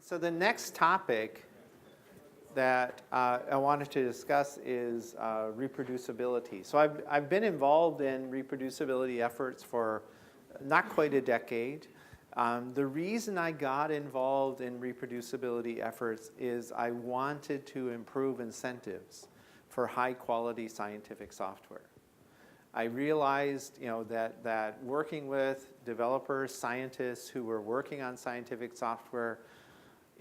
So the next topic that I wanted to discuss is reproducibility. So I've been involved in reproducibility efforts for not quite a decade. The reason I got involved in reproducibility efforts is I wanted to improve incentives for high quality scientific software. I realized, that working with developers, scientists who were working on scientific software,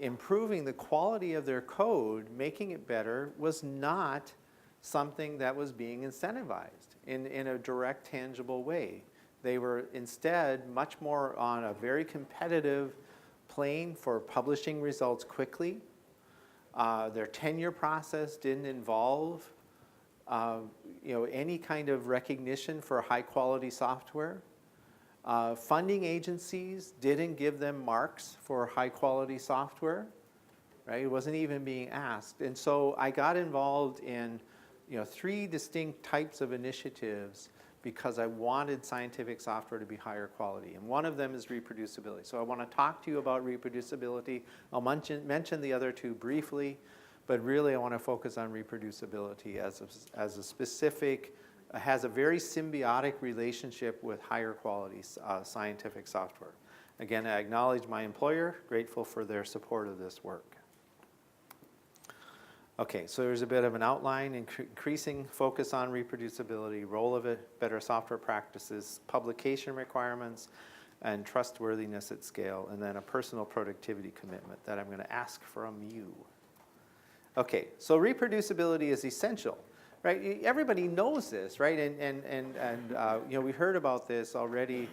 improving the quality of their code, making it better, was not something that was being incentivized in a direct, tangible way. They were instead much more on a very competitive plane for publishing results quickly. Their tenure process didn't involve any kind of recognition for high-quality software. Funding agencies didn't give them marks for high-quality software, right? It wasn't even being asked. And so I got involved in 3 distinct types of initiatives because I wanted scientific software to be higher quality. And one of them is reproducibility. So I want to talk to you about reproducibility. I'll mention the other 2 briefly, but really I want to focus on reproducibility as a specific, has a very symbiotic relationship with higher quality scientific software. Again, I acknowledge my employer, grateful for their support of this work. Okay, so there's a bit of an outline, increasing focus on reproducibility, role of it, better software practices, publication requirements, and trustworthiness at scale, and then a personal productivity commitment that I'm going to ask from you. Okay, so reproducibility is essential, right? Everybody knows this, right? And we heard about this already,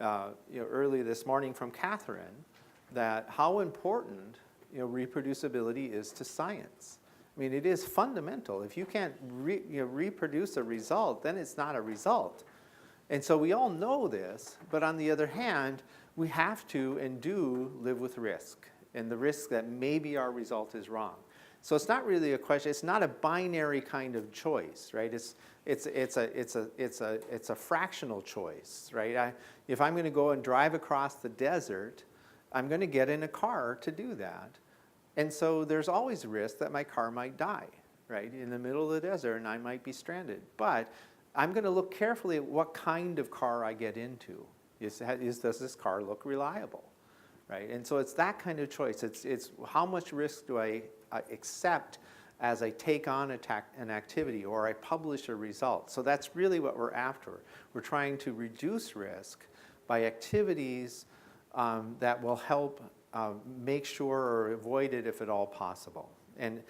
early this morning from Catherine, that how important reproducibility is to science. I mean, it is fundamental. If you can't reproduce a result, then it's not a result. And so we all know this, but on the other hand, we have to and do live with risk, and the risk that maybe our result is wrong. So it's not really a question. It's not a binary kind of choice, right? It's a fractional choice, right? If I'm going to go and drive across the desert, I'm going to get in a car to do that. And so there's always a risk that my car might die, right, in the middle of the desert, and I might be stranded. But I'm going to look carefully at what kind of car I get into. Does this car look reliable, right? And so it's that kind of choice. It's how much risk do I accept as I take on an activity or I publish a result. So that's really what we're after. We're trying to reduce risk by activities that will help make sure or avoid it if at all possible. And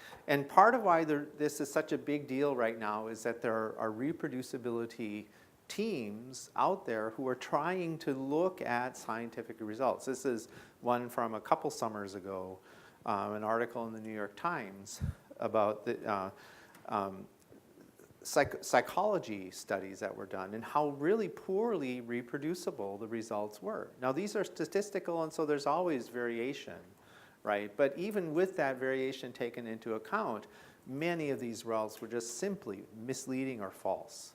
part of why this is such a big deal right now is that there are reproducibility teams out there who are trying to look at scientific results. This is one from a couple summers ago, an article in the New York Times about the psychology studies that were done and how really poorly reproducible the results were. Now, these are statistical, and so there's always variation, right? But even with that variation taken into account, many of these results were just simply misleading or false.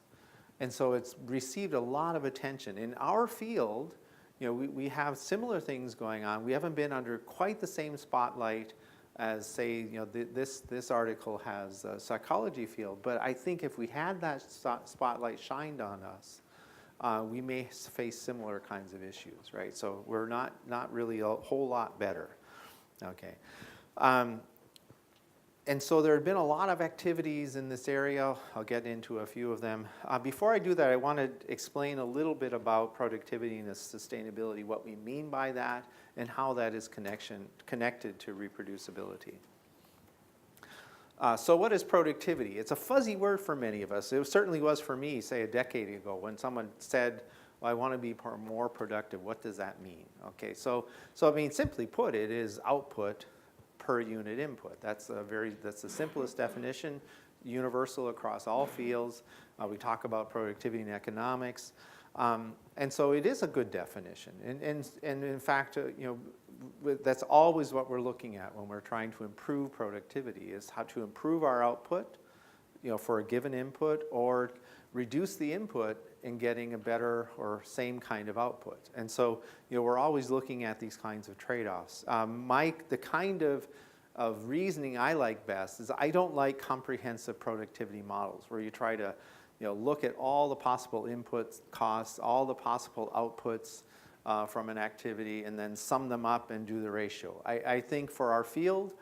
And so it's received a lot of attention. In our field, we have similar things going on. We haven't been under quite the same spotlight as, say, this article has a psychology field. But I think if we had that spotlight shined on us, we may face similar kinds of issues, right? So we're not really a whole lot better, okay? And so there have been a lot of activities in this area. I'll get into a few of them. Before I do that, I want to explain a little bit about productivity and sustainability, what we mean by that, and how that is connected to reproducibility. So what is productivity? It's a fuzzy word for many of us. It certainly was for me, say, a decade ago, when someone said, well, I want to be more productive. What does that mean? Okay, so I mean, simply put, it is output per unit input. That's the simplest definition, universal across all fields. We talk about productivity in economics. And so it is a good definition. And in fact, that's always what we're looking at when we're trying to improve productivity, is how to improve our output for a given input, or reduce the input and getting a better or same kind of output. And so, we're always looking at these kinds of trade-offs. The kind of reasoning I like best is I don't like comprehensive productivity models where you try to look at all the possible inputs, costs, all the possible outputs from an activity, and then sum them up and do the ratio. I think for our field,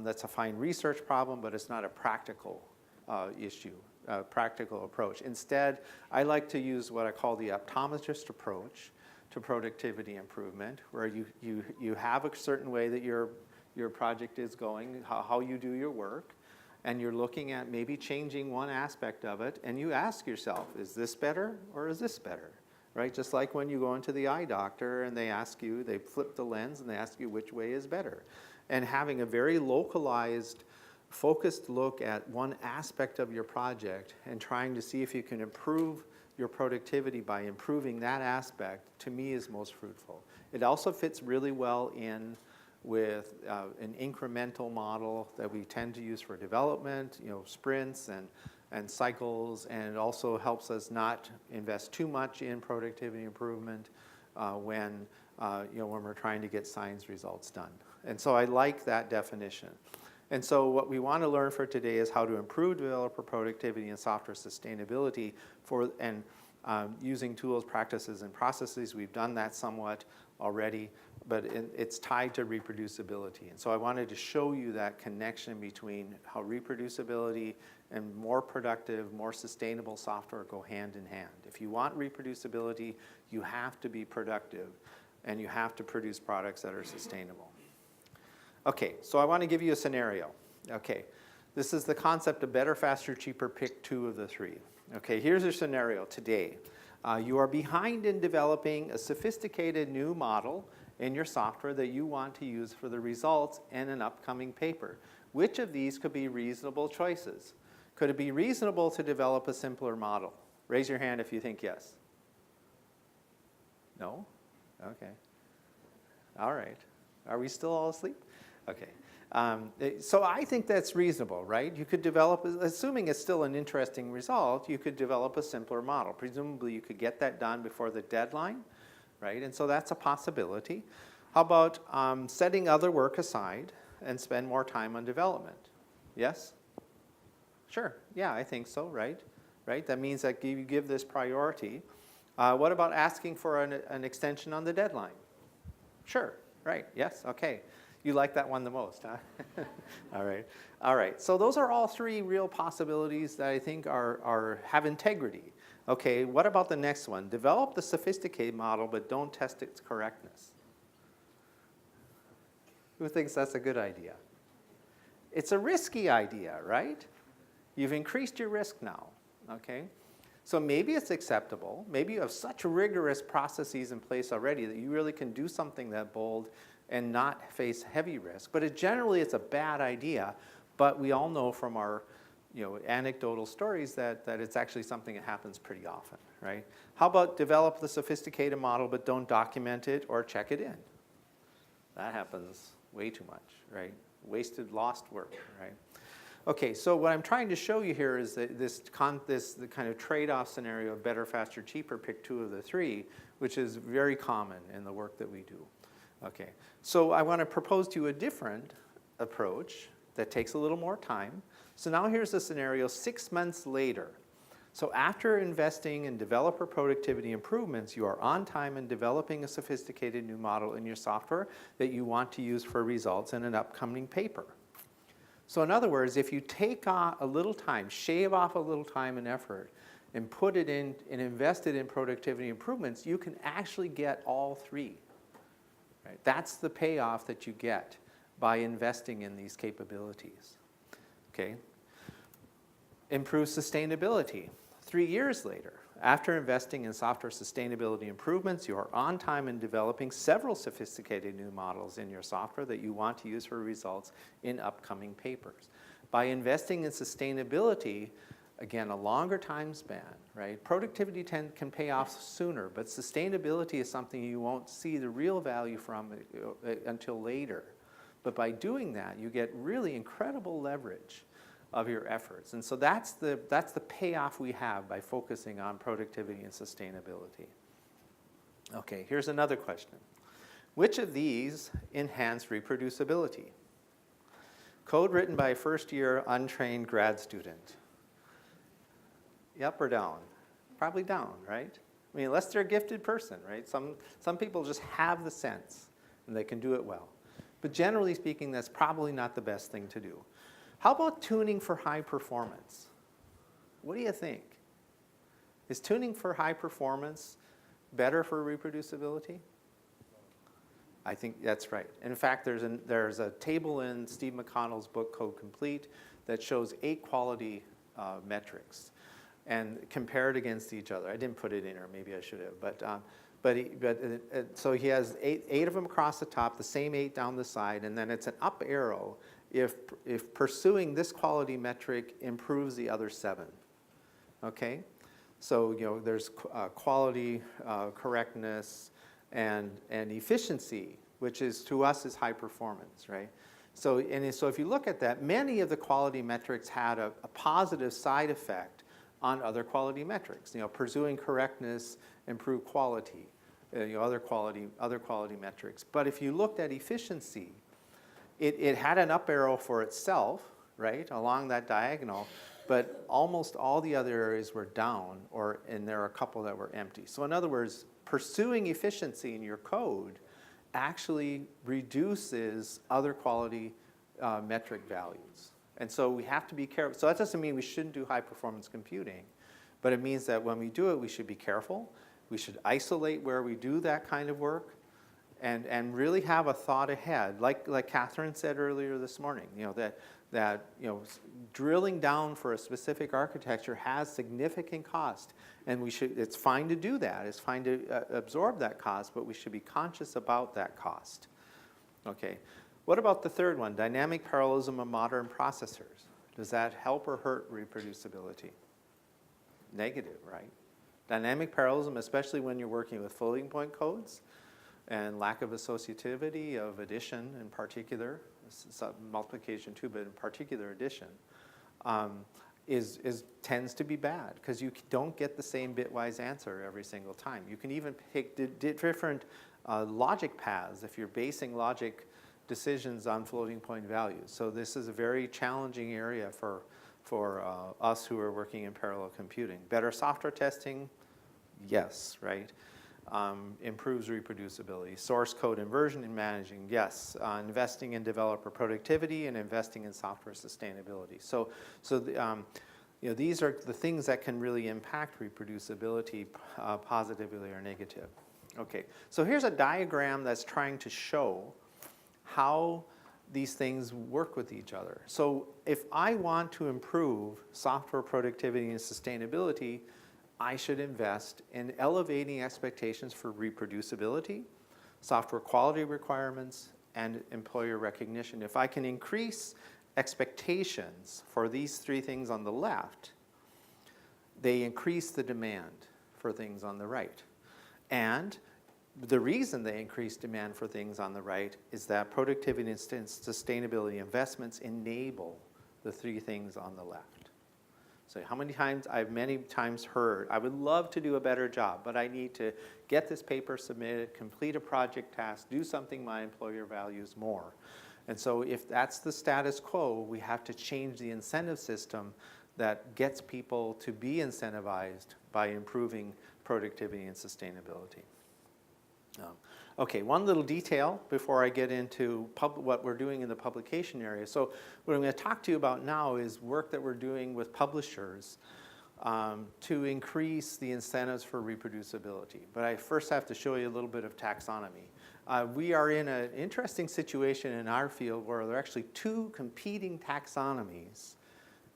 that's a fine research problem, but it's not a practical issue, a practical approach. Instead, I like to use what I call the optometrist approach to productivity improvement, where you have a certain way that your project is going, how you do your work, and you're looking at maybe changing one aspect of it, and you ask yourself, is this better or is this better? Right? Just like when you go into the eye doctor and they flip the lens and they ask you which way is better. And having a very localized, focused look at one aspect of your project and trying to see if you can improve your productivity by improving that aspect, to me, is most fruitful. It also fits really well in with an incremental model that we tend to use for development, sprints and cycles, and it also helps us not invest too much in productivity improvement when we're trying to get science results done. And so I like that definition. And so what we want to learn for today is how to improve developer productivity and software sustainability using tools, practices, and processes. We've done that somewhat already, but it's tied to reproducibility. And so I wanted to show you that connection between how reproducibility and more productive, more sustainable software go hand in hand. If you want reproducibility, you have to be productive, and you have to produce products that are sustainable. Okay, so I want to give you a scenario. Okay, this is the concept of better, faster, cheaper, pick 2 of the 3. Okay, here's your scenario today. You are behind in developing a sophisticated new model in your software that you want to use for the results in an upcoming paper. Which of these could be reasonable choices? Could it be reasonable to develop a simpler model? Raise your hand if you think yes. No? Okay. All right. Are we still all asleep? Okay. So I think that's reasonable, right? You could develop, assuming it's still an interesting result, you could develop a simpler model. Presumably you could get that done before the deadline, right? And so that's a possibility. How about setting other work aside and spend more time on development? Yes? Sure. Yeah, I think so, right? Right? That means that you give this priority. What about asking for an extension on the deadline? Sure. Right. Yes. Okay. You like that one the most, huh? All right. All right. So those are all 3 real possibilities that I think have integrity. Okay. What about the next one? Develop the sophisticated model, but don't test its correctness. Who thinks that's a good idea? It's a risky idea, right? You've increased your risk now. Okay. So maybe it's acceptable. Maybe you have such rigorous processes in place already that you really can do something that bold and not face heavy risk. But generally, it's a bad idea. But we all know from our anecdotal stories that it's actually something that happens pretty often, right? How about develop the sophisticated model, but don't document it or check it in? That happens way too much, right? Wasted, lost work, right? Okay, so what I'm trying to show you here is that the kind of trade-off scenario of better, faster, cheaper, pick 2 of the 3, which is very common in the work that we do. Okay, so I want to propose to you a different approach that takes a little more time. So now here's the scenario 6 months later. So after investing in developer productivity improvements, you are on time in developing a sophisticated new model in your software that you want to use for results in an upcoming paper. So in other words, if you take a little time, shave off a little time and effort, and put it in and invest it in productivity improvements, you can actually get all 3. Right? That's the payoff that you get by investing in these capabilities. Okay? Improve sustainability. 3 years later, after investing in software sustainability improvements, you are on time in developing several sophisticated new models in your software that you want to use for results in upcoming papers. By investing in sustainability, again, a longer time span, right? Productivity can pay off sooner, but sustainability is something you won't see the real value from until later. But by doing that, you get really incredible leverage of your efforts. And so that's the payoff we have by focusing on productivity and sustainability. Okay, here's another question. Which of these enhance reproducibility? Code written by a first-year untrained grad student. Up or down? Probably down, right? I mean, unless they're a gifted person, right? Some people just have the sense and they can do it well. But generally speaking, that's probably not the best thing to do. How about tuning for high performance? What do you think? Is tuning for high performance better for reproducibility? I think that's right. In fact, there's a table in Steve McConnell's book, Code Complete, that shows 8 quality metrics and compared against each other. I didn't put it in, or maybe I should have, so he has eight of them across the top, the same 8 down the side, and then it's an up arrow if pursuing this quality metric improves the other 7. Okay, so there's quality, correctness, and efficiency, which is to us is high performance, right? So if you look at that, many of the quality metrics had a positive side effect on other quality metrics. Pursuing correctness, improved quality, other quality metrics. But if you looked at efficiency, it had an up arrow for itself, right, along that diagonal, but almost all the other areas were down, and there are a couple that were empty. So in other words, pursuing efficiency in your code actually reduces other quality metric values. And so we have to be careful. So that doesn't mean we shouldn't do high performance computing, but it means that when we do it, we should be careful. We should isolate where we do that kind of work and really have a thought ahead. Like Catherine said earlier this morning, that drilling down for a specific architecture has significant cost, and it's fine to do that. It's fine to absorb that cost, but we should be conscious about that cost. Okay. What about the third one, dynamic parallelism of modern processors? Does that help or hurt reproducibility? Negative, right? Dynamic parallelism, especially when you're working with floating point codes, and lack of associativity of addition in particular, multiplication too, but in particular addition, tends to be bad because you don't get the same bitwise answer every single time. You can even pick different logic paths if you're basing logic decisions on floating point values. So this is a very challenging area for us who are working in parallel computing. Better software testing, yes, right? Improves reproducibility. Source code inversion and managing, yes. Investing in developer productivity and investing in software sustainability. So these are the things that can really impact reproducibility positively or negative. Okay, so here's a diagram that's trying to show how these things work with each other. So if I want to improve software productivity and sustainability, I should invest in elevating expectations for reproducibility, software quality requirements, and employer recognition. If I can increase expectations for these 3 things on the left, they increase the demand for things on the right. And the reason they increase demand for things on the right is that productivity and sustainability investments enable the 3 things on the left. So I've many times heard, I would love to do a better job, but I need to get this paper submitted, complete a project task, do something my employer values more. And so if that's the status quo, we have to change the incentive system that gets people to be incentivized by improving productivity and sustainability. Okay, one little detail before I get into what we're doing in the publication area. So what I'm going to talk to you about now is work that we're doing with publishers to increase the incentives for reproducibility. But I first have to show you a little bit of taxonomy. We are in an interesting situation in our field where there are actually 2 competing taxonomies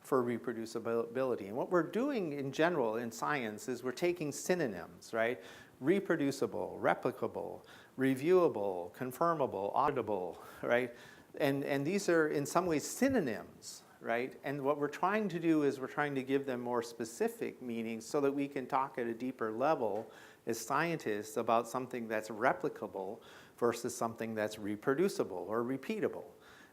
for reproducibility. And what we're doing in general in science is we're taking synonyms, right? Reproducible, replicable, reviewable, confirmable, auditable, right? And these are in some ways synonyms, right? And what we're trying to do is we're trying to give them more specific meanings so that we can talk at a deeper level as scientists about something that's replicable versus something that's reproducible or repeatable.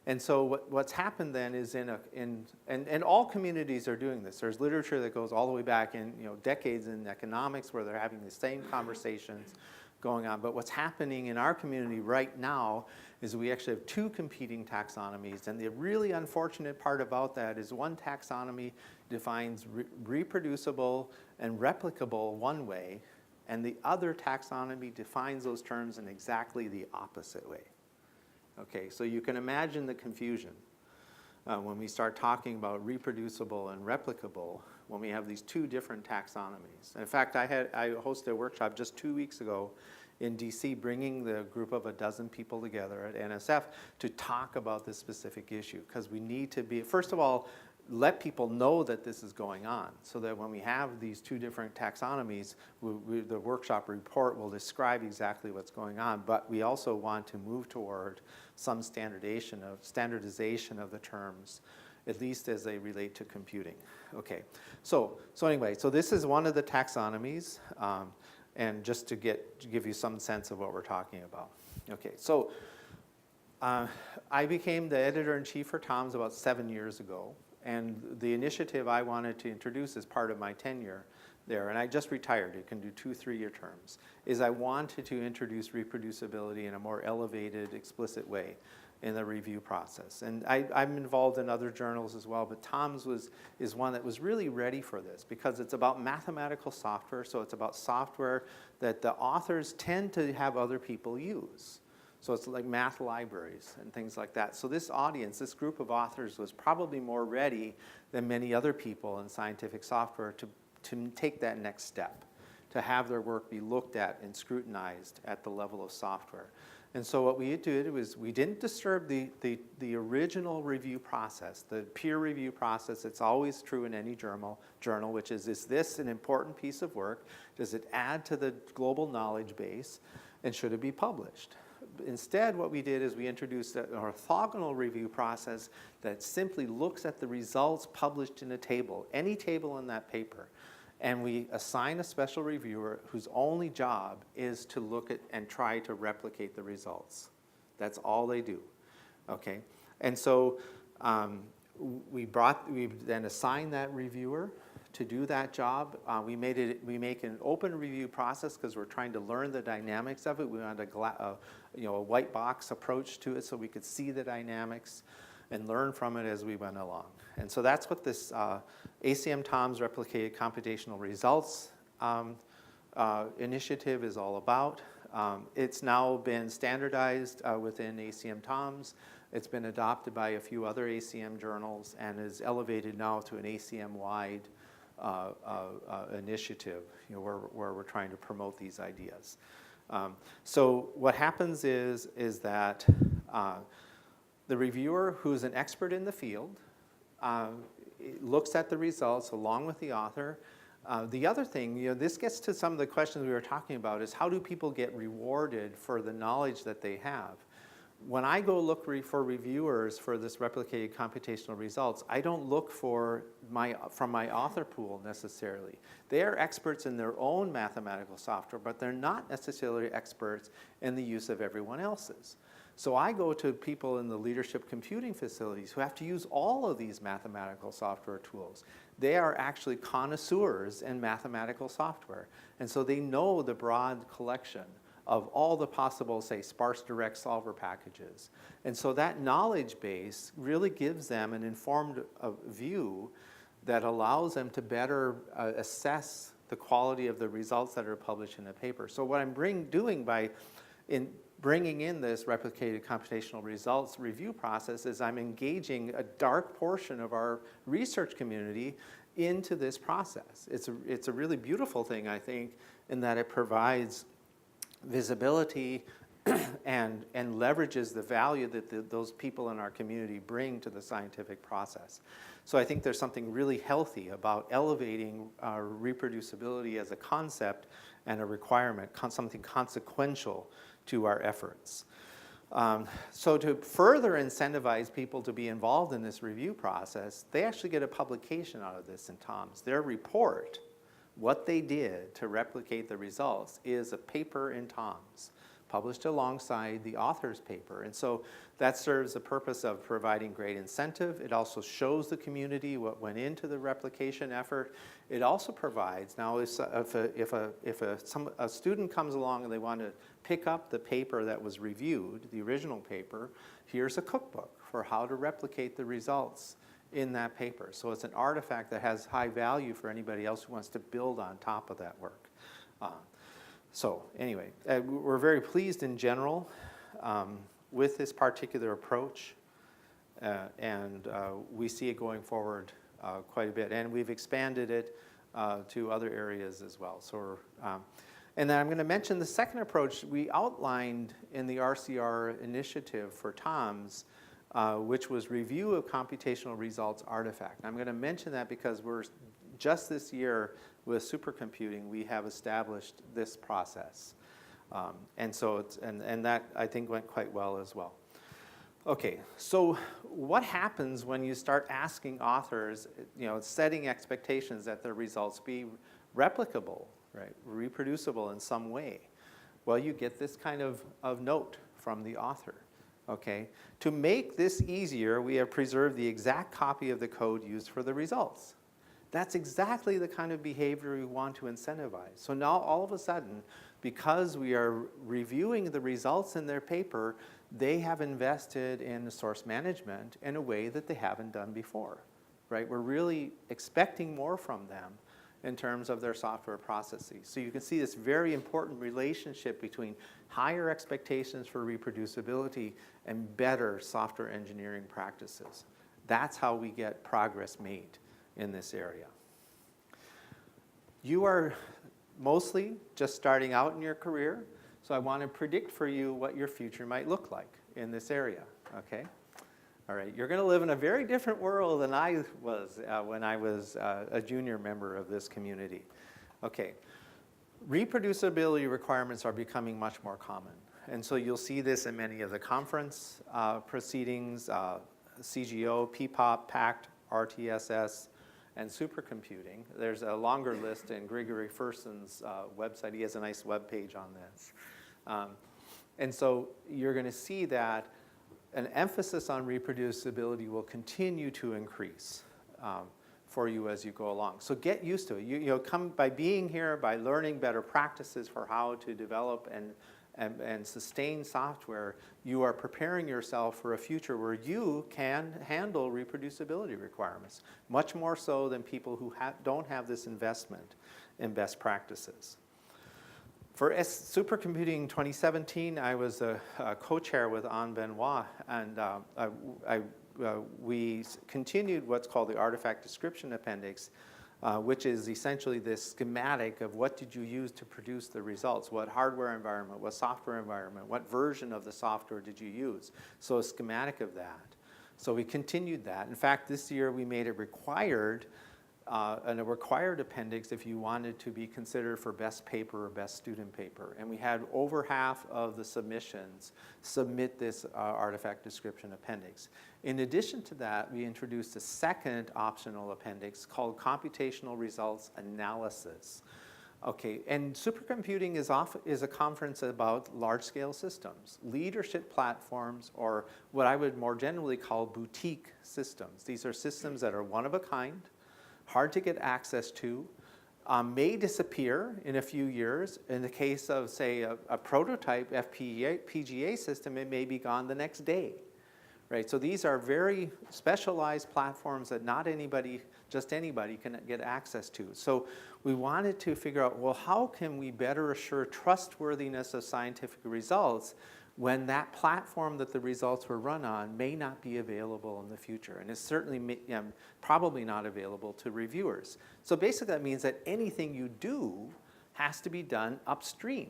And so what's happened then is and all communities are doing this. There's literature that goes all the way back in decades in economics where they're having the same conversations going on. But what's happening in our community right now is we actually have two competing taxonomies. And the really unfortunate part about that is one taxonomy defines reproducible and replicable one way, and the other taxonomy defines those terms in exactly the opposite way. Okay, so you can imagine the confusion when we start talking about reproducible and replicable when we have these two different taxonomies. In fact, I hosted a workshop just 2 weeks ago in DC, bringing the group of a dozen people together at NSF to talk about this specific issue, because we need to be, first of all, let people know that this is going on, so that when we have these two different taxonomies, the workshop report will describe exactly what's going on, but we also want to move toward some standardization of the terms, at least as they relate to computing. Okay, so anyway, so this is one of the taxonomies, and just to give you some sense of what we're talking about. Okay, so I became the editor-in-chief for Toms about 7 years ago. And the initiative I wanted to introduce as part of my tenure there, and I just retired, you can do 2-3-year terms, is I wanted to introduce reproducibility in a more elevated, explicit way in the review process. And I'm involved in other journals as well, but Toms is one that was really ready for this, because it's about mathematical software, so it's about software that the authors tend to have other people use. So it's like math libraries and things like that. So this audience, this group of authors, was probably more ready than many other people in scientific software to take that next step, to have their work be looked at and scrutinized at the level of software. And so what we did was we didn't disturb the original review process, the peer review process. It's always true in any journal, which is this an important piece of work? Does it add to the global knowledge base? And should it be published? Instead, what we did is we introduced an orthogonal review process that simply looks at the results published in a table, any table in that paper. And we assign a special reviewer whose only job is to look at and try to replicate the results. That's all they do, okay? And so we then assigned that reviewer to do that job. We make an open review process because we're trying to learn the dynamics of it. We wanted a white box approach to it so we could see the dynamics and learn from it as we went along. And so that's what this ACM Toms Replicated Computational Results initiative is all about. It's now been standardized within ACM Toms. It's been adopted by a few other ACM journals and is elevated now to an ACM-wide initiative, where we're trying to promote these ideas. So what happens is that the reviewer, who's an expert in the field, looks at the results along with the author. The other thing, this gets to some of the questions we were talking about, is how do people get rewarded for the knowledge that they have? When I go look for reviewers for this replicated computational results, I don't look from my author pool necessarily. They are experts in their own mathematical software, but they're not necessarily experts in the use of everyone else's. So I go to people in the leadership computing facilities who have to use all of these mathematical software tools. They are actually connoisseurs in mathematical software, and so they know the broad collection of all the possible, say, sparse direct solver packages. And so that knowledge base really gives them an informed view that allows them to better assess the quality of the results that are published in a paper. So what I'm doing by bringing in this replicated computational results review process is I'm engaging a dark portion of our research community into this process. It's a really beautiful thing, I think, in that it provides visibility and leverages the value that those people in our community bring to the scientific process. So I think there's something really healthy about elevating reproducibility as a concept and a requirement, something consequential to our efforts. So to further incentivize people to be involved in this review process, they actually get a publication out of this in Toms. Their report, what they did to replicate the results, is a paper in Toms, published alongside the author's paper. And so that serves the purpose of providing great incentive. It also shows the community what went into the replication effort. It also provides, now if a student comes along and they want to pick up the paper that was reviewed, the original paper, here's a cookbook for how to replicate the results in that paper. So it's an artifact that has high value for anybody else who wants to build on top of that work. So anyway, we're very pleased in general with this particular approach, and we see it going forward quite a bit. And we've expanded it to other areas as well. So and then I'm going to mention the second approach we outlined in the RCR initiative for Toms, which was review of computational results artifact. I'm going to mention that because we're just this year with supercomputing, we have established this process. And so and that I think went quite well as well. Okay, so what happens when you start asking authors, setting expectations that their results be replicable, right, reproducible in some way? Well, you get this kind of note from the author. Okay, to make this easier, we have preserved the exact copy of the code used for the results. That's exactly the kind of behavior we want to incentivize. So now all of a sudden, because we are reviewing the results in their paper, they have invested in the source management in a way that they haven't done before, right? We're really expecting more from them in terms of their software processes. So you can see this very important relationship between higher expectations for reproducibility and better software engineering practices. That's how we get progress made in this area. You are mostly just starting out in your career, so I want to predict for you what your future might look like in this area, okay? All right, you're going to live in a very different world than I was when I was a junior member of this community. Okay, reproducibility requirements are becoming much more common. And so you'll see this in many of the conference proceedings, CGO, PPOP, PACT, RTSS, and supercomputing. There's a longer list in Gregory Furson's website. He has a nice web page on this. And so you're going to see that an emphasis on reproducibility will continue to increase for you as you go along. So get used to it. You come by being here, by learning better practices for how to develop and sustain software, you are preparing yourself for a future where you can handle reproducibility requirements, much more so than people who don't have this investment in best practices. For Supercomputing 2017, I was a co-chair with Anne Benoit, and we continued what's called the Artifact Description Appendix, which is essentially this schematic of what did you use to produce the results, what hardware environment, what software environment, what version of the software did you use. So a schematic of that. So we continued that. In fact, this year we made it required, a required appendix if you wanted to be considered for best paper or best student paper. And we had over half of the submissions submit this artifact description appendix. In addition to that, we introduced a second optional appendix called Computational Results Analysis. Okay, and supercomputing is a conference about large-scale systems, leadership platforms, or what I would more generally call boutique systems. These are systems that are one of a kind, hard to get access to, may disappear in a few years. In the case of, say, a prototype FPGA system, it may be gone the next day, right? So these are very specialized platforms that not anybody, just anybody can get access to. So we wanted to figure out, well, how can we better assure trustworthiness of scientific results when that platform that the results were run on may not be available in the future, and it's certainly probably not available to reviewers. So basically that means that anything you do has to be done upstream,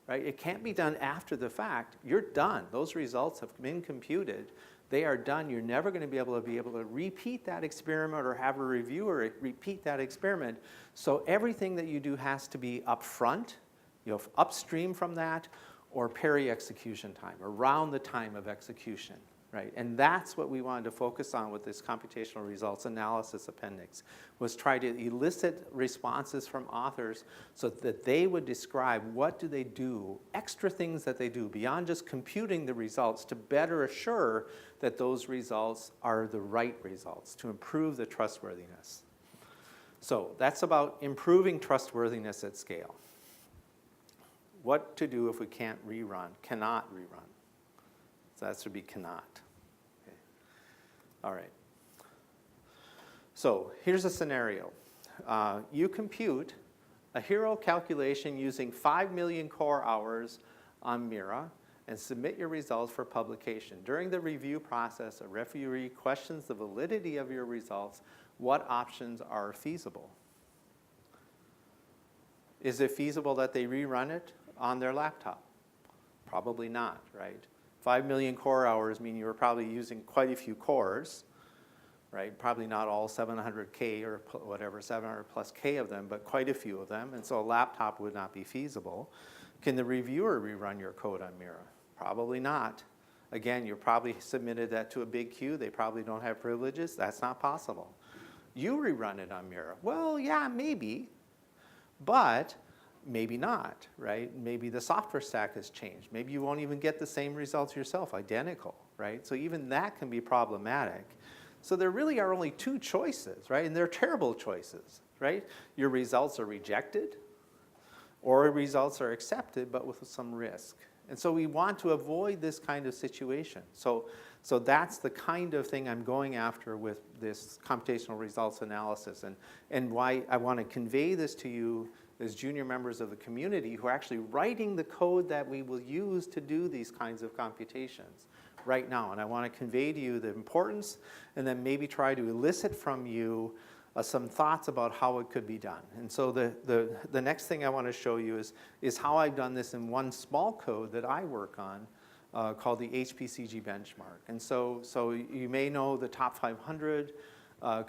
right? It can't be done after the fact. You're done. Those results have been computed. They are done. You're never going to be able to repeat that experiment or have a reviewer repeat that experiment. So everything that you do has to be upfront, upstream from that, or peri-execution time, around the time of execution, right? And that's what we wanted to focus on with this computational results analysis appendix, was try to elicit responses from authors so that they would describe what do they do, extra things that they do beyond just computing the results to better assure that those results are the right results, to improve the trustworthiness. So that's about improving trustworthiness at scale. What to do if we can't rerun, cannot rerun? So that should be cannot. Okay. All right. So here's a scenario. You compute a Heroux calculation using 5 million core hours on Mira and submit your results for publication. During the review process, a reviewee questions the validity of your results. What options are feasible? Is it feasible that they rerun it on their laptop? Probably not, right? 5 million core hours mean you were probably using quite a few cores, right? Probably not all 700K or whatever, 700 plus K of them, but quite a few of them. And so a laptop would not be feasible. Can the reviewer rerun your code on Mira? Probably not. Again, you probably submitted that to a big queue. They probably don't have privileges. That's not possible. You rerun it on Mira. Well, yeah, maybe, but maybe not, right? Maybe the software stack has changed. Maybe you won't even get the same results yourself, identical, right? So even that can be problematic. So there really are only two choices, right? And they're terrible choices, right? Your results are rejected or results are accepted, but with some risk. And so we want to avoid this kind of situation. So that's the kind of thing I'm going after with this computational results analysis, and why I want to convey this to you as junior members of the community who are actually writing the code that we will use to do these kinds of computations right now. And I want to convey to you the importance and then maybe try to elicit from you some thoughts about how it could be done. And so the next thing I want to show you is how I've done this in one small code that I work on called the HPCG benchmark. And so you may know the top 500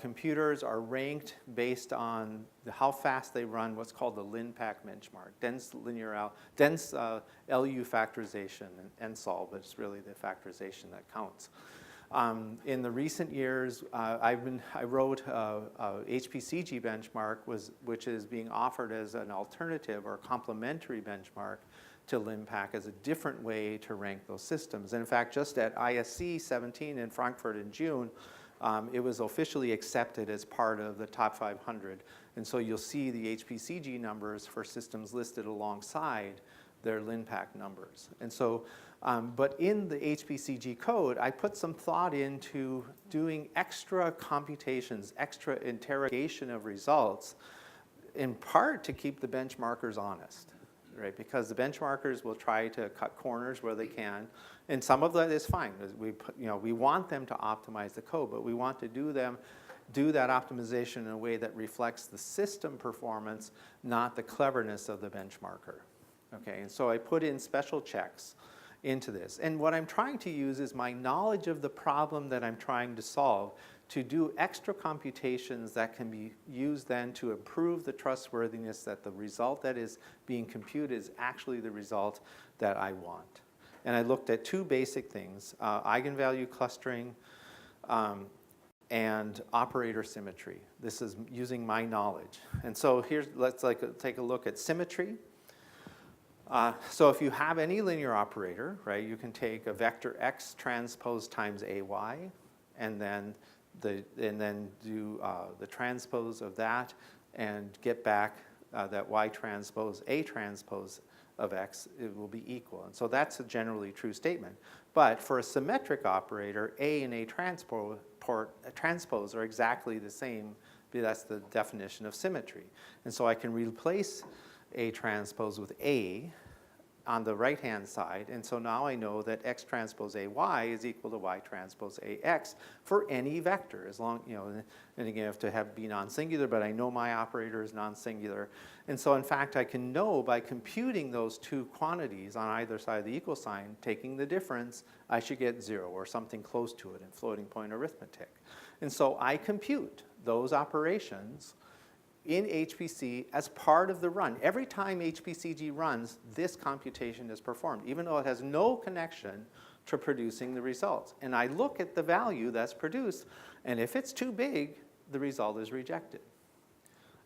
computers are ranked based on how fast they run what's called the LinPack benchmark, dense LU factorization and solve, but it's really the factorization that counts. In the recent years, I wrote a HPCG benchmark, which is being offered as an alternative or complementary benchmark to LinPack as a different way to rank those systems. And in fact, just at ISC 17 in Frankfurt in June, it was officially accepted as part of the top 500. And so you'll see the HPCG numbers for systems listed alongside their LinPack numbers. And so, but in the HPCG code, I put some thought into doing extra computations, extra interrogation of results, in part to keep the benchmarkers honest, right? Because the benchmarkers will try to cut corners where they can, and some of that is fine. We want them to optimize the code, but we want to do that optimization in a way that reflects the system performance, not the cleverness of the benchmarker. Okay, and so I put in special checks into this. And what I'm trying to use is my knowledge of the problem that I'm trying to solve to do extra computations that can be used then to improve the trustworthiness that the result that is being computed is actually the result that I want. And I looked at two basic things, eigenvalue clustering and operator symmetry. This is using my knowledge. And so let's take a look at symmetry. So if you have any linear operator, right, you can take a vector x transpose times ay, and then do the transpose of that and get back that y transpose a transpose of x, it will be equal. And so that's a generally true statement. But for a symmetric operator, a and a transpose are exactly the same. That's the definition of symmetry. And so I can replace a transpose with a on the right-hand side, and so now I know that x transpose ay is equal to y transpose ax for any vector, as long, and again, you have to be non-singular, but I know my operator is non-singular. And so in fact, I can know by computing those two quantities on either side of the equal sign, taking the difference, I should get 0 or something close to it in floating point arithmetic. And so I compute those operations in HPC as part of the run. Every time HPCG runs, this computation is performed, even though it has no connection to producing the results. And I look at the value that's produced, and if it's too big, the result is rejected.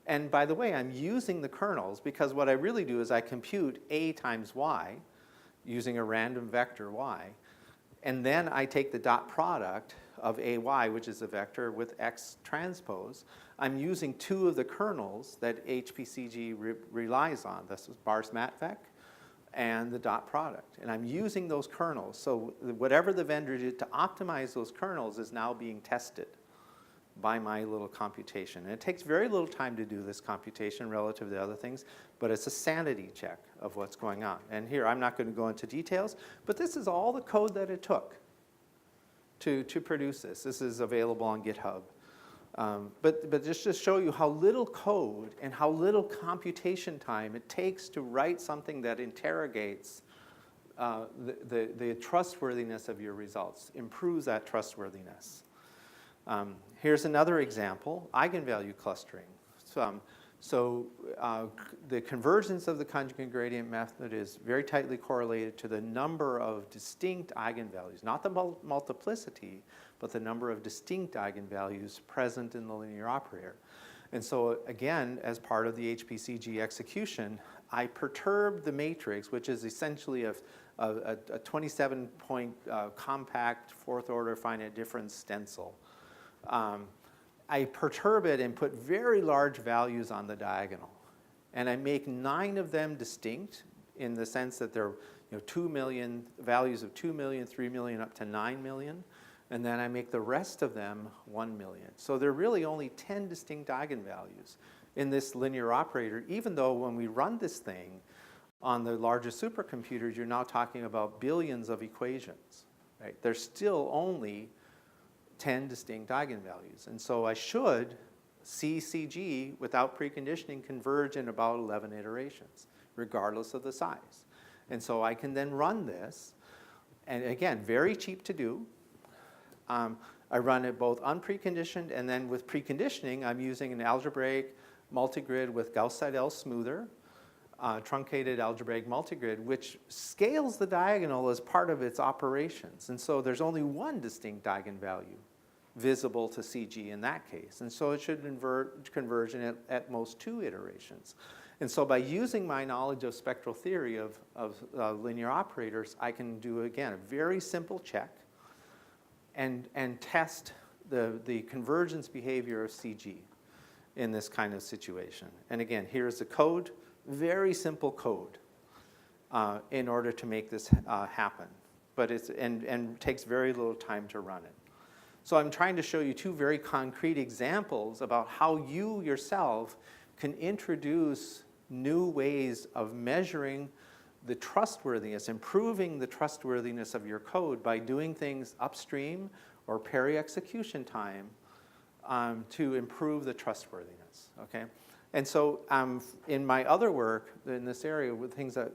And by the way, I'm using the kernels because what I really do is I compute A times Y using a random vector Y, and then I take the dot product of AY, which is a vector, with X transpose. I'm using two of the kernels that HPCG relies on. This is Bars Matvec and the dot product. And I'm using those kernels. So whatever the vendor did to optimize those kernels is now being tested by my little computation. And it takes very little time to do this computation relative to other things, but it's a sanity check of what's going on. And here, I'm not going to go into details, but this is all the code that it took to produce this. This is available on GitHub. But just to show you how little code and how little computation time it takes to write something that interrogates the trustworthiness of your results, improves that trustworthiness. Here's another example, eigenvalue clustering. So the convergence of the conjugate gradient method is very tightly correlated to the number of distinct eigenvalues, not the multiplicity, but the number of distinct eigenvalues present in the linear operator. And so again, as part of the HPCG execution, I perturb the matrix, which is essentially a 27-point compact fourth order finite difference stencil. I perturb it and put very large values on the diagonal. And I make 9 of them distinct in the sense that they're 2 million, values of 2 million, 3 million, up to 9 million. And then I make the rest of them 1 million. So there are really only 10 distinct eigenvalues in this linear operator, even though when we run this thing on the largest supercomputers, you're now talking about billions of equations. Right? There's still only 10 distinct eigenvalues. And so I should see CG without preconditioning converge in about 11 iterations, regardless of the size. And so I can then run this, and again, very cheap to do. I run it both unpreconditioned, and then with preconditioning, I'm using an algebraic multigrid with Gauss-Seidel smoother, truncated algebraic multigrid, which scales the diagonal as part of its operations. And so there's only one distinct eigenvalue visible to CG in that case. And so it should converge in at most 2 iterations. And so by using my knowledge of spectral theory of linear operators, I can do, again, a very simple check and test the convergence behavior of CG in this kind of situation. And again, here's the code, very simple code in order to make this happen. But and takes very little time to run it. So I'm trying to show you 2 very concrete examples about how you yourself can introduce new ways of measuring the trustworthiness, improving the trustworthiness of your code by doing things upstream or peri-execution time to improve the trustworthiness, okay? And so in my other work in this area with things that,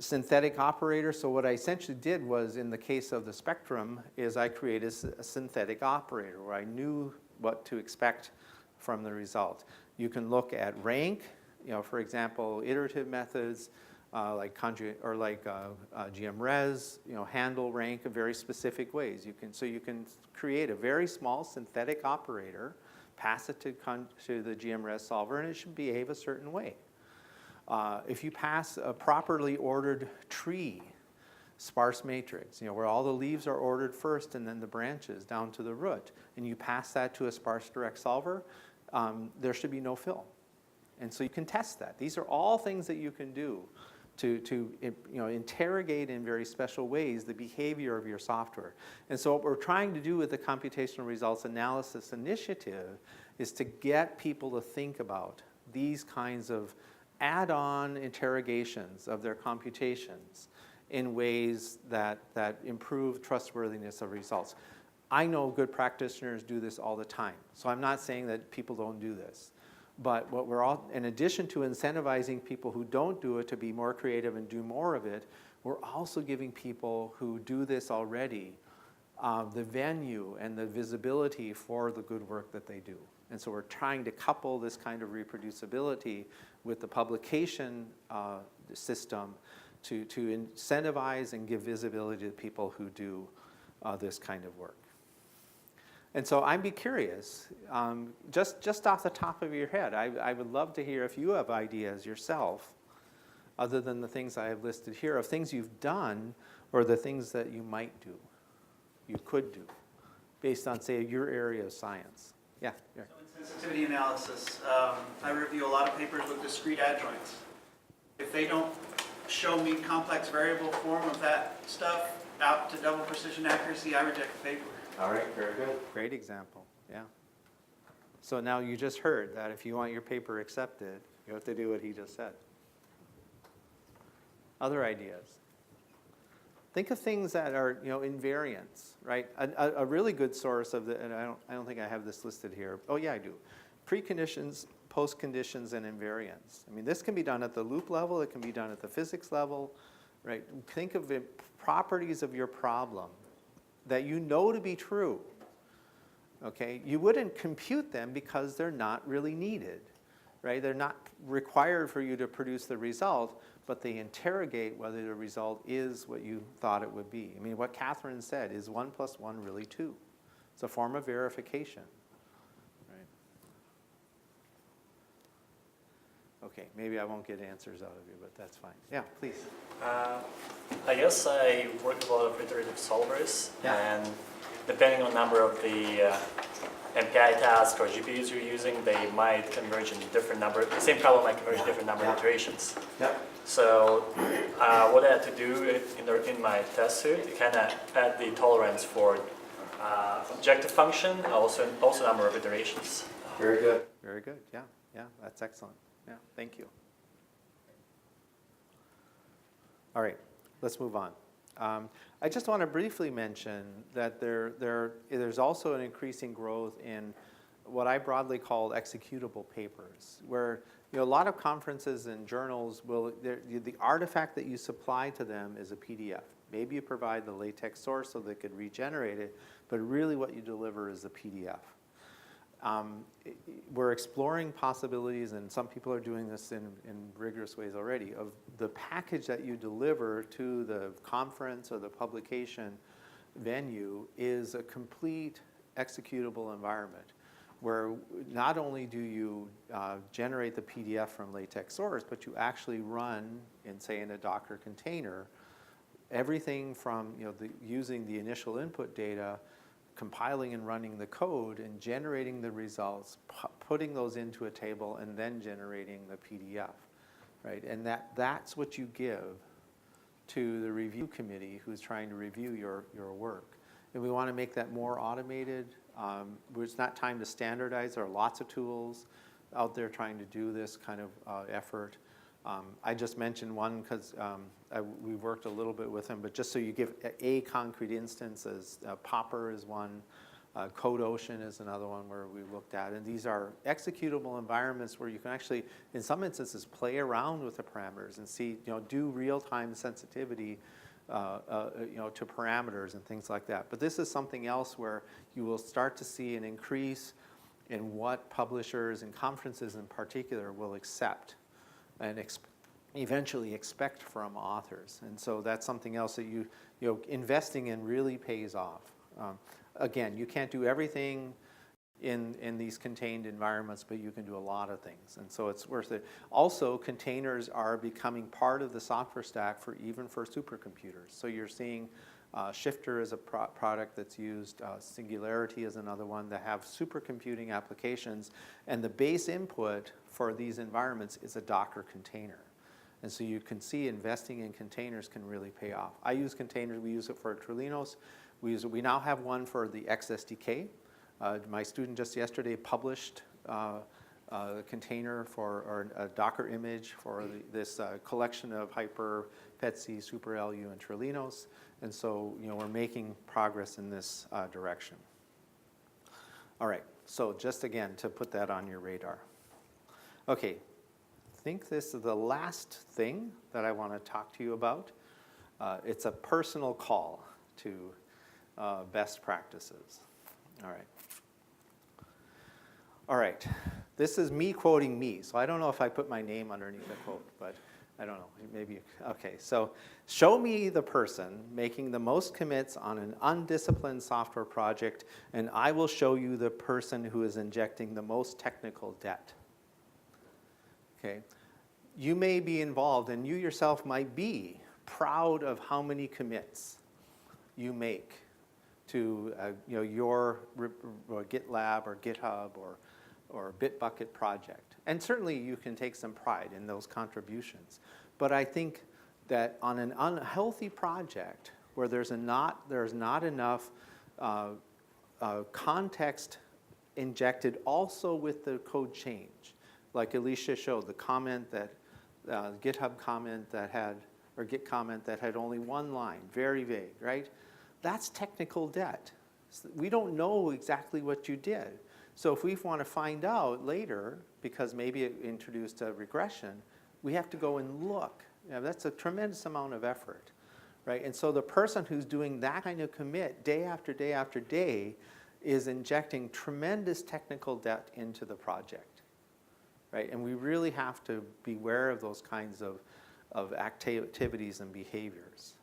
synthetic operators, so what I essentially did was, in the case of the spectrum, is I created a synthetic operator where I knew what to expect from the result. You can look at rank, for example, iterative methods, like conjugate or like GMRes, handle rank in very specific ways. You can create a very small synthetic operator, pass it to the GMRes solver, and it should behave a certain way. If you pass a properly ordered tree, sparse matrix, where all the leaves are ordered first and then the branches down to the root, and you pass that to a sparse direct solver, there should be no fill. And so you can test that. These are all things that you can do to interrogate in very special ways the behavior of your software. And so what we're trying to do with the Computational Results Analysis Initiative is to get people to think about these kinds of add-on interrogations of their computations in ways that improve trustworthiness of results. I know good practitioners do this all the time, so I'm not saying that people don't do this. But what we're all, in addition to incentivizing people who don't do it to be more creative and do more of it, we're also giving people who do this already the venue and the visibility for the good work that they do. And so we're trying to couple this kind of reproducibility with the publication system to incentivize and give visibility to people who do this kind of work. And so I'd be curious, just off the top of your head, I would love to hear if you have ideas yourself, other than the things I have listed here, of things you've done or the things that you might do, you could do, based on, say, your area of science. Yeah. So in sensitivity analysis, I review a lot of papers with discrete adjoints. If they don't show me complex variable form of that stuff out to double precision accuracy, I reject the paper. All right, very good. Great example, yeah. So now you just heard that if you want your paper accepted, you have to do what he just said. Other ideas? Think of things that are, invariants, right? A really good source of and I don't think I have this listed here. Oh yeah, I do. Preconditions, postconditions, and invariants. I mean, this can be done at the loop level. It can be done at the physics level, right? Think of the properties of your problem that you know to be true, okay? You wouldn't compute them because they're not really needed, right? They're not required for you to produce the result, but they interrogate whether the result is what you thought it would be. I mean, what Catherine said, is 1 + 1 really 2? It's a form of verification, right? Okay, maybe I won't get answers out of you, but that's fine. Yeah, please. I guess I work with a lot of iterative solvers, Yeah. and depending on number of the MPI tasks or GPUs you're using, they might converge in different number. The same problem might converge in different number of iterations. Yeah. So what I had to do in my test suite, kind of add the tolerance for objective function, also number of iterations. Very good. Very good. Yeah. Yeah. That's excellent. Yeah. Thank you. All right. Let's move on. I just want to briefly mention that there's also an increasing growth in what I broadly call executable papers, where a lot of conferences and journals the artifact that you supply to them is a PDF. Maybe you provide the LaTeX source so they could regenerate it, but really what you deliver is a PDF. We're exploring possibilities, and some people are doing this in rigorous ways already, of the package that you deliver to the conference or the publication venue is a complete executable environment, where not only do you generate the PDF from LaTeX source, but you actually run, say in a Docker container, everything from using the initial input data, compiling and running the code and generating the results, putting those into a table, and then generating the PDF, right? And that's what you give to the review committee who's trying to review your work. And we want to make that more automated. It's not time to standardize. There are lots of tools out there trying to do this kind of effort. I just mentioned one because we worked a little bit with him, but just so you give a concrete instance, Popper is one, CodeOcean is another one where we looked at, and these are executable environments where you can actually, in some instances, play around with the parameters and see, do real-time sensitivity, to parameters and things like that. But this is something else where you will start to see an increase in what publishers and conferences in particular will accept and eventually expect from authors. And so that's something else that investing in really pays off. Again, you can't do everything in these contained environments, but you can do a lot of things, and so it's worth it. Also, containers are becoming part of the software stack even for supercomputers. So you're seeing Shifter is a product that's used, Singularity is another one that have supercomputing applications, and the base input for these environments is a Docker container. And so you can see investing in containers can really pay off. I use containers. We use it for Trilinos. We now have one for the XSDK. My student just yesterday published a container or a Docker image for this collection of Hyper, PETSI, SuperLU, and Trilinos. And so we're making progress in this direction. All right, so just again to put that on your radar. Okay, I think this is the last thing that I want to talk to you about. It's a personal call to best practices. All right. All right, this is me quoting me, so I don't know if I put my name underneath the quote, but I don't know, maybe, okay. So show me the person making the most commits on an undisciplined software project, and I will show you the person who is injecting the most technical debt. Okay. You may be involved, and you yourself might be proud of how many commits you make to your GitLab or GitHub or Bitbucket project. And certainly you can take some pride in those contributions. But I think that on an unhealthy project where there's not enough context injected also with the code change, like Alicia showed, the comment that GitHub comment that had, or Git comment that had only one line, very vague, right? That's technical debt. We don't know exactly what you did. So if we want to find out later, because maybe it introduced a regression, we have to go and look. That's a tremendous amount of effort, right? And so the person who's doing that kind of commit day after day after day is injecting tremendous technical debt into the project, right? And we really have to beware of those kinds of activities and behaviors.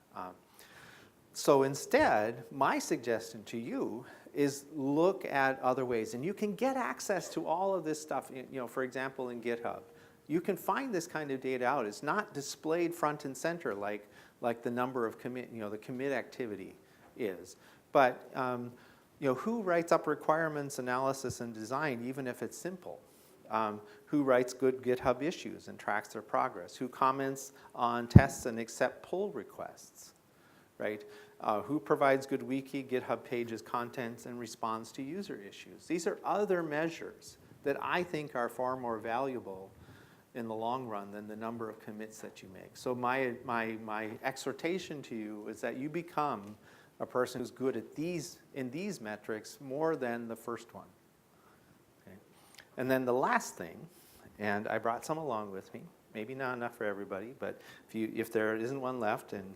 So instead, my suggestion to you is look at other ways. And you can get access to all of this stuff, for example, in GitHub. You can find this kind of data out. It's not displayed front and center like the number of commit, the commit activity is. But who writes up requirements analysis and design, even if it's simple? Who writes good GitHub issues and tracks their progress? Who comments on tests and accepts pull requests, right? Who provides good wiki, GitHub pages, contents, and responds to user issues? These are other measures that I think are far more valuable in the long run than the number of commits that you make. So my exhortation to you is that you become a person who's good at in these metrics more than the first one. Okay? And then the last thing, and I brought some along with me, maybe not enough for everybody, but if there isn't one left and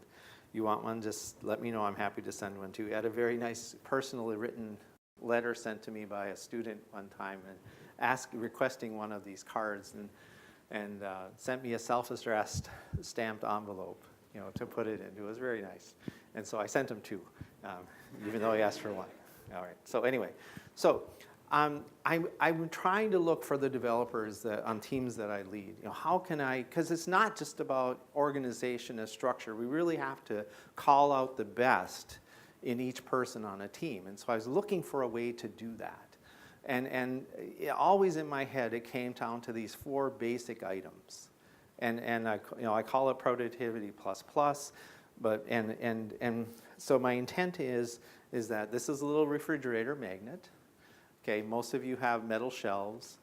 you want one, just let me know. I'm happy to send one to you. I had a very nice personally written letter sent to me by a student one time and requesting one of these cards and sent me a self-addressed stamped envelope, to put it in. It was very nice. And so I sent him two, even though he asked for one. All right. So anyway, I'm trying to look for the developers on teams that I lead. How can I, because it's not just about organization and structure. We really have to call out the best in each person on a team. And so I was looking for a way to do that. And always in my head, it came down to these 4 basic items. And I call it productivity plus. But so my intent is that this is a little refrigerator magnet. Okay, most of you have metal shelves,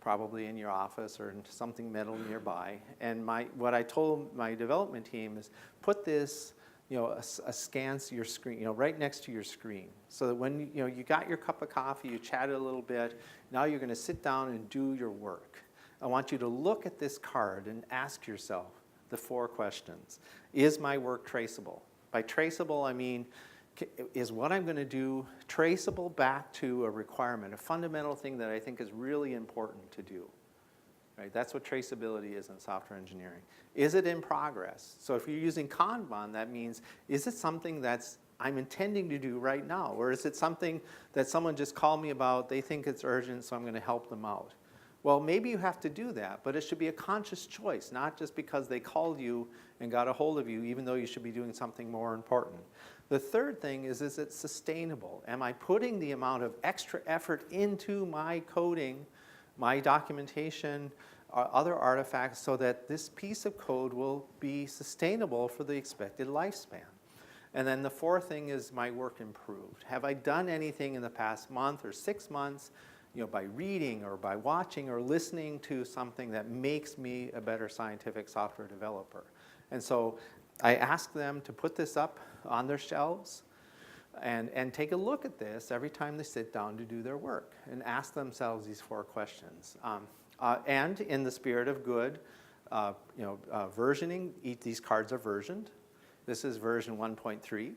probably in your office or something metal nearby. And what I told my development team is put this, scans your screen, right next to your screen, so that when you got your cup of coffee, you chatted a little bit. Now you're going to sit down and do your work. I want you to look at this card and ask yourself the 4 questions. Is my work traceable? By traceable, I mean, is what I'm going to do traceable back to a requirement, a fundamental thing that I think is really important to do? Right? That's what traceability is in software engineering. Is it in progress? So if you're using Kanban, that means, is it something I'm intending to do right now? Or is it something that someone just called me about, they think it's urgent, so I'm going to help them out? Well, maybe you have to do that, but it should be a conscious choice, not just because they called you and got a hold of you, even though you should be doing something more important. The third thing is it sustainable? Am I putting the amount of extra effort into my coding, my documentation, or other artifacts so that this piece of code will be sustainable for the expected lifespan? And then the 4th thing is my work improved. Have I done anything in the past month or 6 months, by reading or by watching or listening to something that makes me a better scientific software developer? And so I ask them to put this up on their shelves and take a look at this every time they sit down to do their work and ask themselves these 4 questions. And in the spirit of good versioning, these cards are versioned. This is version 1.3.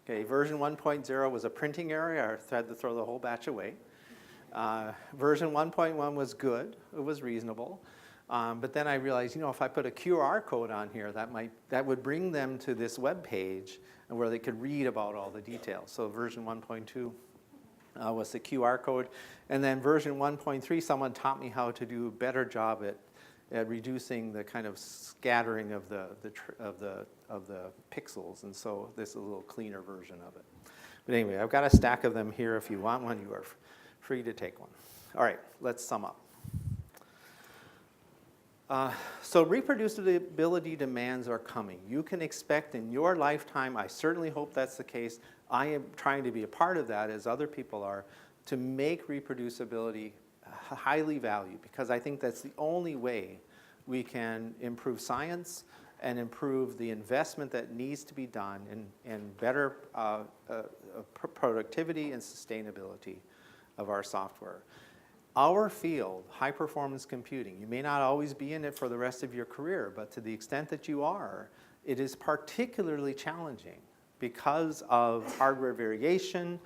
Okay, version 1.0 was a printing error. I had to throw the whole batch away. Version 1.1 was good. It was reasonable. But then I realized, if I put a QR code on here, that would bring them to this web page and where they could read about all the details. So version 1.2 was the QR code. And then version 1.3, someone taught me how to do a better job at reducing the kind of scattering of the pixels. And so this is a little cleaner version of it. But anyway, I've got a stack of them here. If you want one, you are free to take one. All right, let's sum up. So reproducibility demands are coming. You can expect in your lifetime, I certainly hope that's the case, I am trying to be a part of that, as other people are, to make reproducibility highly valued, because I think that's the only way we can improve science and improve the investment that needs to be done in better productivity and sustainability of our software. Our field, high-performance computing, you may not always be in it for the rest of your career, but to the extent that you are, it is particularly challenging because of hardware variation,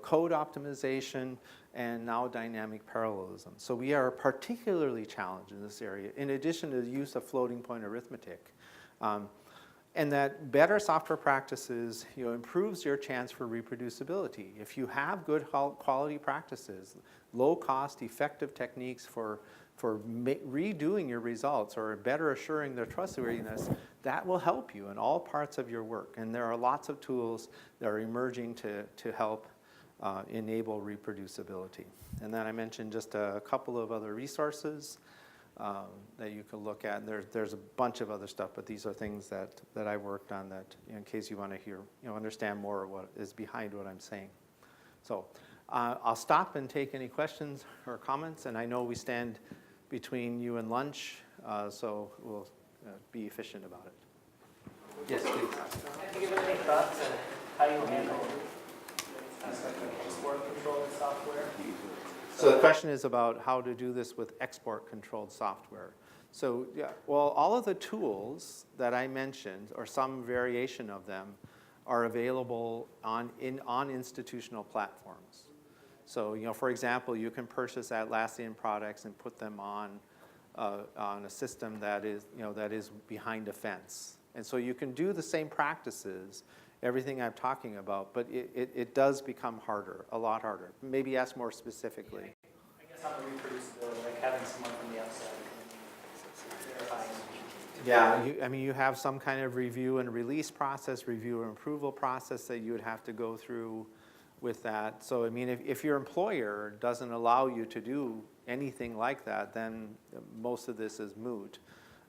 code optimization, and now dynamic parallelism. So we are particularly challenged in this area, in addition to the use of floating point arithmetic. And that better software practices improves your chance for reproducibility. If you have good quality practices, low cost, effective techniques for redoing your results or better assuring their trustworthiness, that will help you in all parts of your work. And there are lots of tools that are emerging to help enable reproducibility. And then I mentioned just a couple of other resources that you can look at. And there's a bunch of other stuff, but these are things that I worked on that, in case you want to hear, understand more of what is behind what I'm saying. So I'll stop and take any questions or comments, and I know we stand between you and lunch, so we'll be efficient about it. Yes, please. Have you given any thought to how you handle aspect of export control software? So the question is about how to do this with export-controlled software. So, yeah, well, all of the tools that I mentioned, or some variation of them, are available on institutional platforms. So, for example, you can purchase Atlassian products and put them on a system that is behind a fence. And so you can do the same practices, everything I'm talking about, but it does become harder, a lot harder. Maybe ask more specifically. I guess on the reproducibility, like having someone from the outside verifying. Yeah, you have some kind of review and release process, review and approval process that you would have to go through with that. So, if your employer doesn't allow you to do anything like that, then most of this is moot.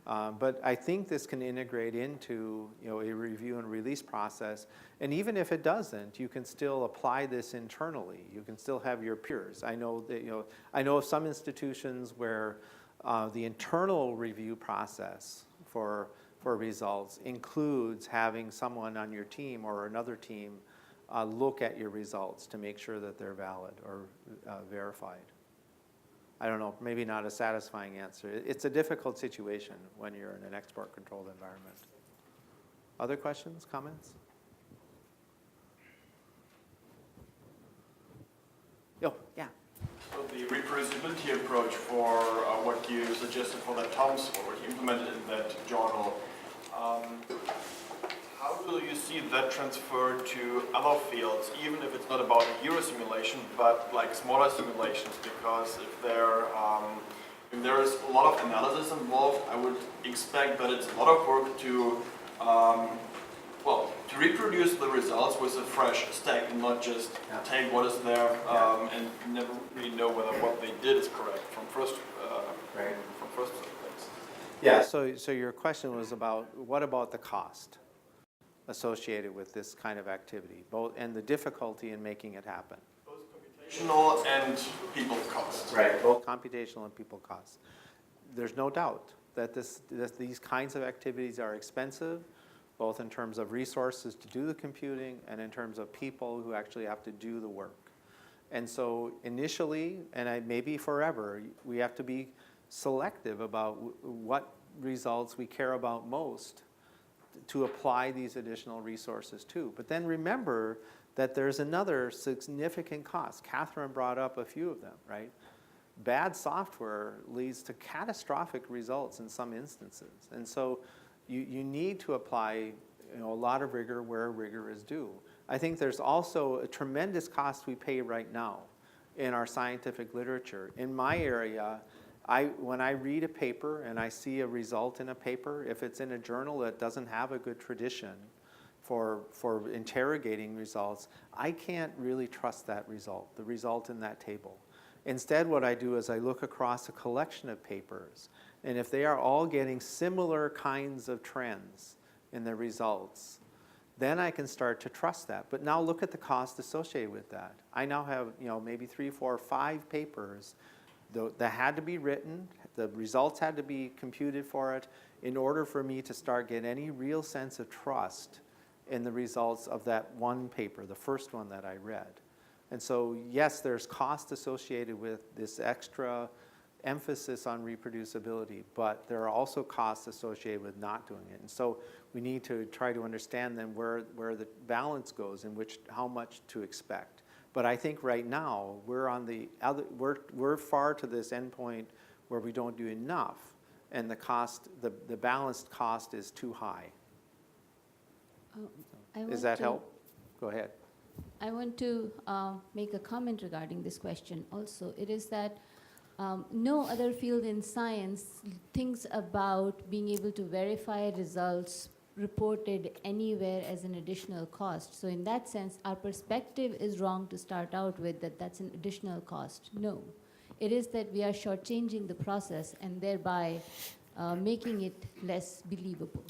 But I think this can integrate into a review and release process. And even if it doesn't, you can still apply this internally. You can still have your peers. I know that I know of some institutions where the internal review process for results includes having someone on your team or another team look at your results to make sure that they're valid or verified. I don't know, maybe not a satisfying answer. It's a difficult situation when you're in an export-controlled environment. Other questions, comments? Yo, yeah. So the reproducibility approach for what you suggested for that Toms, or what you implemented in that journal, how do you see that transferred to other fields, even if it's not about a Heroux simulation, but like smaller simulations? Because if there is a lot of analysis involved, I would expect that it's a lot of work to reproduce the results with a fresh stack and not just take what is there and never really know whether what they did is correct from first place. Yeah. So your question was about what about the cost associated with this kind of activity, both and the difficulty in making it happen. Both computational and people costs. Right. Both computational and people costs. There's no doubt that these kinds of activities are expensive, both in terms of resources to do the computing and in terms of people who actually have to do the work. And so initially, and maybe forever, we have to be selective about what results we care about most to apply these additional resources to. But then remember that there's another significant cost. Catherine brought up a few of them, right? bad software leads to catastrophic results in some instances. And so you need to apply a lot of rigor where rigor is due. I think there's also a tremendous cost we pay right now in our scientific literature. In my area, when I read a paper and I see a result in a paper, if it's in a journal that doesn't have a good tradition for interrogating results, I can't really trust that result, the result in that table. Instead, what I do is I look across a collection of papers, and if they are all getting similar kinds of trends in the results, then I can start to trust that. But now look at the cost associated with that. I now have maybe 3, 4, 5 papers that had to be written, the results had to be computed for it in order for me to start getting any real sense of trust in the results of that one paper, the first one that I read. And so, yes, there's cost associated with this extra emphasis on reproducibility, but there are also costs associated with not doing it. And so we need to try to understand then where the balance goes and how much to expect. But I think right now we're far to this endpoint where we don't do enough, and the balanced cost is too high. Does that help? Go ahead. I want to make a comment regarding this question also. It is that no other field in science thinks about being able to verify results reported anywhere as an additional cost. So in that sense, our perspective is wrong to start out with that that's an additional cost. No. It is that we are shortchanging the process and thereby making it less believable.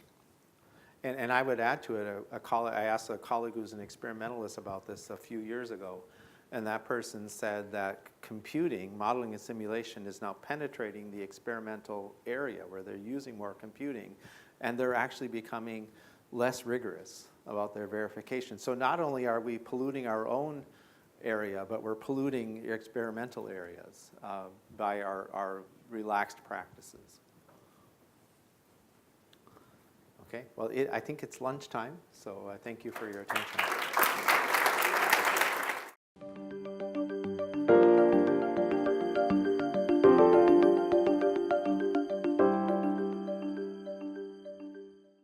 And I would add to it, I asked a colleague who's an experimentalist about this a few years ago, and that person said that computing, modeling and simulation is now penetrating the experimental area where they're using more computing, and they're actually becoming less rigorous about their verification. So not only are we polluting our own area, but we're polluting experimental areas by our relaxed practices. Okay, well, I think it's lunchtime, so I thank you for your attention.